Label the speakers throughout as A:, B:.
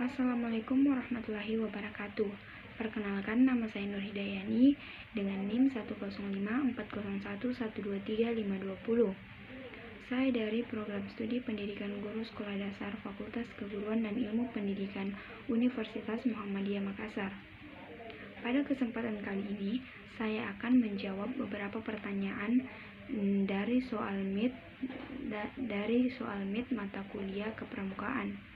A: Assalamualaikum warahmatullahi wabarakatuh. Perkenalkan, nama saya Nur Hidayani dengan NIM 1054011235020. Saya dari Program Studi Pendidikan Guru Sekolah Dasar Fakultas Keguruan dan Ilmu Pendidikan Universitas Muhammadiyah Makassar. Pada kesempatan kali ini, saya akan menjawab beberapa pertanyaan dari soal MIT mata kuliah kepramukaan.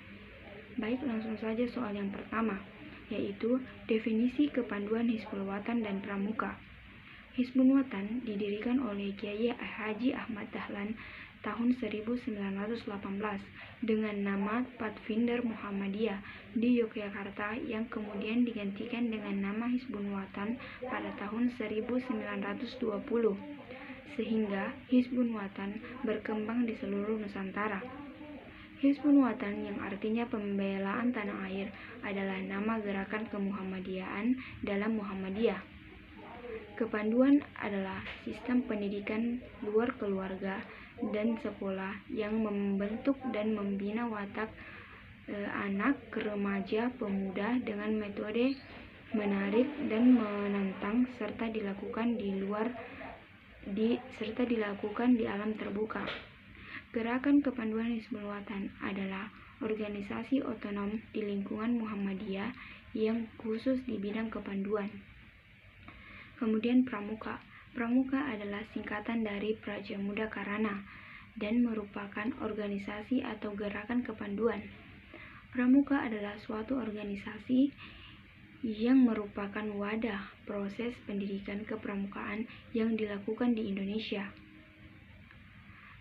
A: Baik, langsung saja soal yang pertama, yaitu definisi kepanduan Hizbul Wathan dan Pramuka. Hizbul Wathan didirikan oleh Kiai Haji Ahmad Dahlan tahun 1918 dengan nama Pathfinder Muhammadiyah di Yogyakarta yang kemudian digantikan dengan nama Hizbul Wathan pada tahun 1920, sehingga Hizbul Wathan berkembang di seluruh Nusantara. Hizbul Wathan yang artinya pembelaan tanah air adalah nama gerakan kemuhammadiyaan dalam Muhammadiyah. Kepanduan adalah sistem pendidikan luar keluarga dan sekolah yang membentuk dan membina watak anak, remaja, pemuda dengan metode menarik dan menantang serta dilakukan di alam terbuka. Gerakan kepanduan Hizbul Wathan adalah organisasi otonom di lingkungan Muhammadiyah yang khusus di bidang kepanduan. Kemudian Pramuka. Pramuka adalah singkatan dari Praja Muda Karana dan merupakan organisasi atau gerakan kepanduan. Pramuka adalah suatu organisasi yang merupakan wadah proses pendidikan kepramukaan yang dilakukan di Indonesia.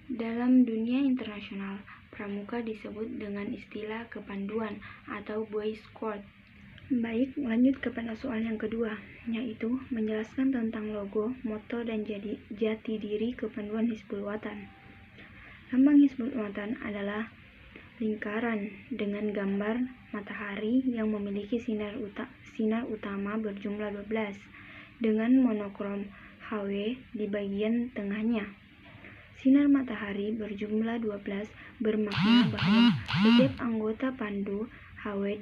A: Dalam dunia internasional, pramuka disebut dengan istilah kepanduan atau Boy Scout. Baik, lanjut kepada soal yang kedua, yaitu menjelaskan tentang logo, moto, dan jati diri kepanduan Hizbul Wathan. Lambang Hizbul Wathan adalah lingkaran dengan gambar matahari yang memiliki sinar utama berjumlah 12 dengan monokrom HW di bagian tengahnya. Sinar matahari berjumlah 12 bermakna bahwa setiap anggota pandu HW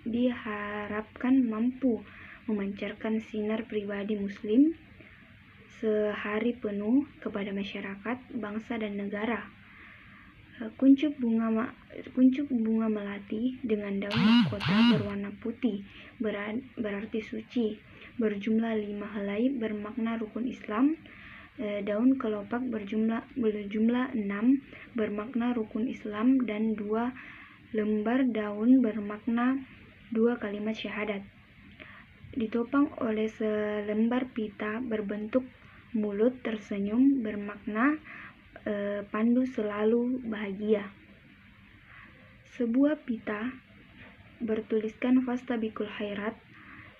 A: diharapkan mampu memancarkan sinar pribadi muslim sehari penuh kepada masyarakat, bangsa, dan negara. Kuncup bunga melati dengan daun mahkota berwarna putih berarti suci, berjumlah 5 helai bermakna rukun Islam. Daun kelopak berjumlah 6 bermakna rukun Islam, dan 2 lembar daun bermakna 2 kalimat syahadat. Ditopang oleh selembar pita berbentuk mulut tersenyum bermakna pandu selalu bahagia. Sebuah pita bertuliskan Fastabiqul Khairat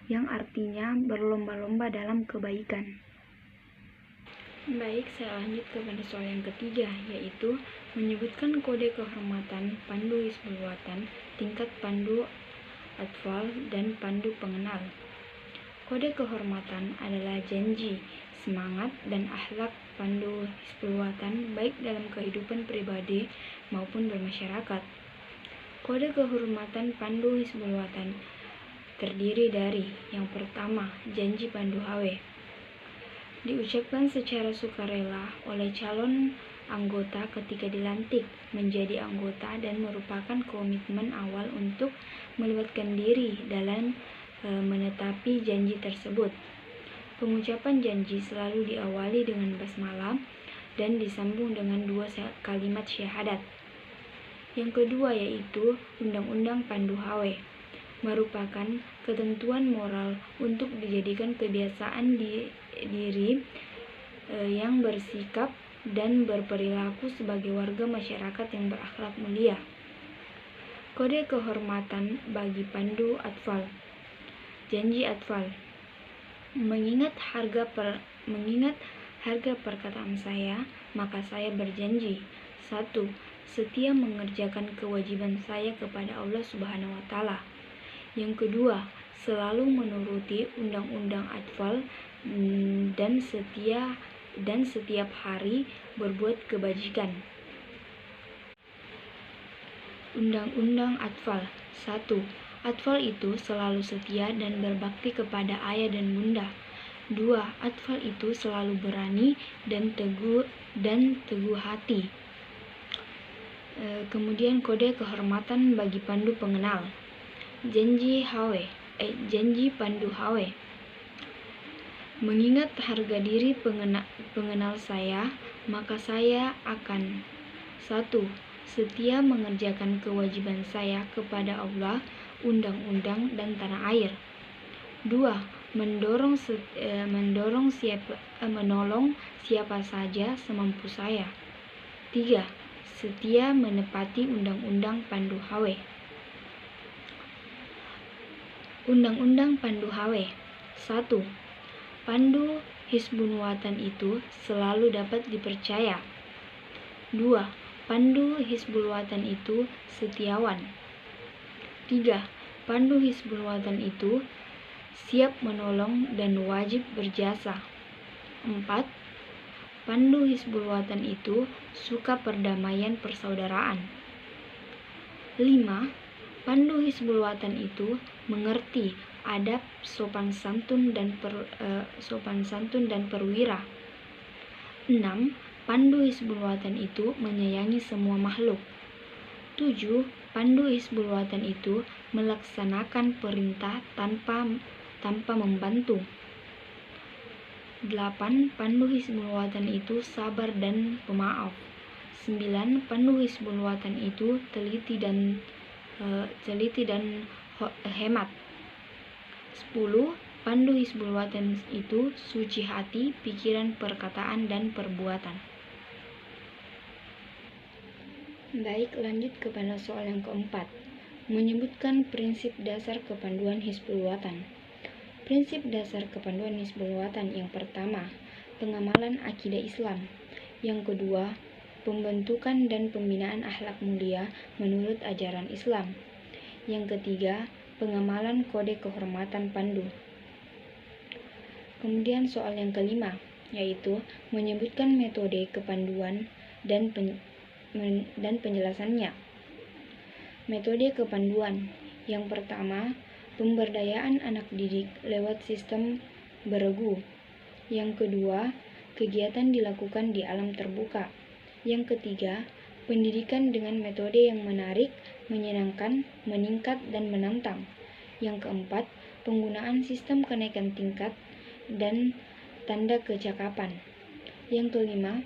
A: yang artinya berlomba-lomba dalam kebaikan. Baik, saya lanjut kepada soal yang ketiga, yaitu menyebutkan kode kehormatan pandu Hizbul Wathan, tingkat pandu atfal, dan pandu pengenal. Kode kehormatan adalah janji, semangat, dan akhlak pandu Hizbul Wathan baik dalam kehidupan pribadi maupun bermasyarakat. Kode kehormatan pandu Hizbul Wathan terdiri dari yang pertama, janji pandu HW. Diucapkan secara sukarela oleh calon anggota ketika dilantik menjadi anggota dan merupakan komitmen awal untuk melibatkan diri dalam menetapi janji tersebut. Pengucapan janji selalu diawali dengan basmalah dan disambung dengan 2 kalimat syahadat. Yang kedua yaitu Undang-Undang Pandu HW, merupakan ketentuan moral untuk dijadikan kebiasaan diri yang bersikap dan berperilaku sebagai warga masyarakat yang berakhlak mulia. Kode kehormatan bagi pandu atfal. Janji atfal. Mengingat harga perkataan saya, maka saya berjanji: 1. Setia mengerjakan kewajiban saya kepada Allah Subhanahu wa Ta'ala. Yang kedua, selalu menuruti undang-undang atfal dan setiap hari berbuat kebajikan. Undang-Undang Atfal 1. Atfal itu selalu setia dan berbakti kepada ayah dan bunda. 2. Atfal itu selalu berani dan teguh hati. Kemudian kode kehormatan bagi pandu pengenal. Janji pandu hawe. Mengingat harga diri pengenal saya, maka saya akan 1. Setia mengerjakan kewajiban saya kepada Allah, undang-undang, dan tanah air. 2. Menolong siapa saja semampu saya. 3. Setia menepati undang-undang Pandu Hawe. Undang-undang Pandu Hawe. 1. Pandu Hizbul Watan itu selalu dapat dipercaya. 2. Pandu Hizbul Watan itu setiawan. 3. Pandu Hizbul Watan itu siap menolong dan wajib berjasa. 4. Pandu Hizbul Watan itu suka perdamaian persaudaraan. 5. Pandu Hizbul Watan itu mengerti adab sopan santun dan perwira. 6. Pandu Hizbul Watan itu menyayangi semua makhluk. 7. Pandu Hizbul Watan itu melaksanakan perintah tanpa membantu. 8. Pandu Hizbul Watan itu sabar dan pemaaf. 9. Pandu Hizbul Watan itu teliti dan hemat. 10. Pandu Hizbul Watan itu suci hati, pikiran, perkataan, dan perbuatan. Baik, lanjut kepada soal yang keempat. Menyebutkan prinsip dasar kepanduan Hizbul Watan. Prinsip dasar kepanduan Hizbul Watan yang pertama, pengamalan akidah Islam. Yang kedua, pembentukan dan pembinaan akhlak mulia menurut ajaran Islam. Yang ketiga, pengamalan kode kehormatan pandu. Kemudian soal yang kelima, yaitu menyebutkan metode kepanduan dan penjelasannya. Metode kepanduan. Yang pertama, pemberdayaan anak didik lewat sistem beregu. Yang kedua, kegiatan dilakukan di alam terbuka. Yang ketiga, pendidikan dengan metode yang menarik, menyenangkan, meningkat, dan menantang. Yang keempat, penggunaan sistem kenaikan tingkat dan tanda kecakapan. Yang kelima,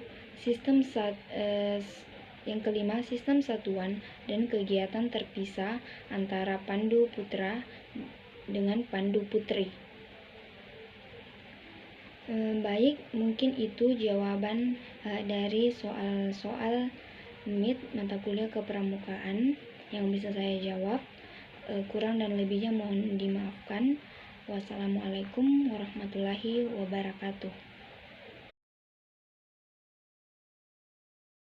A: sistem satuan dan kegiatan terpisah antara pandu putra dengan pandu putri. Baik, mungkin itu jawaban dari soal-soal MIT mata kuliah kepramukaan yang bisa saya jawab. Kurang dan lebihnya mohon dimaafkan. Wassalamualaikum warahmatullahi wabarakatuh.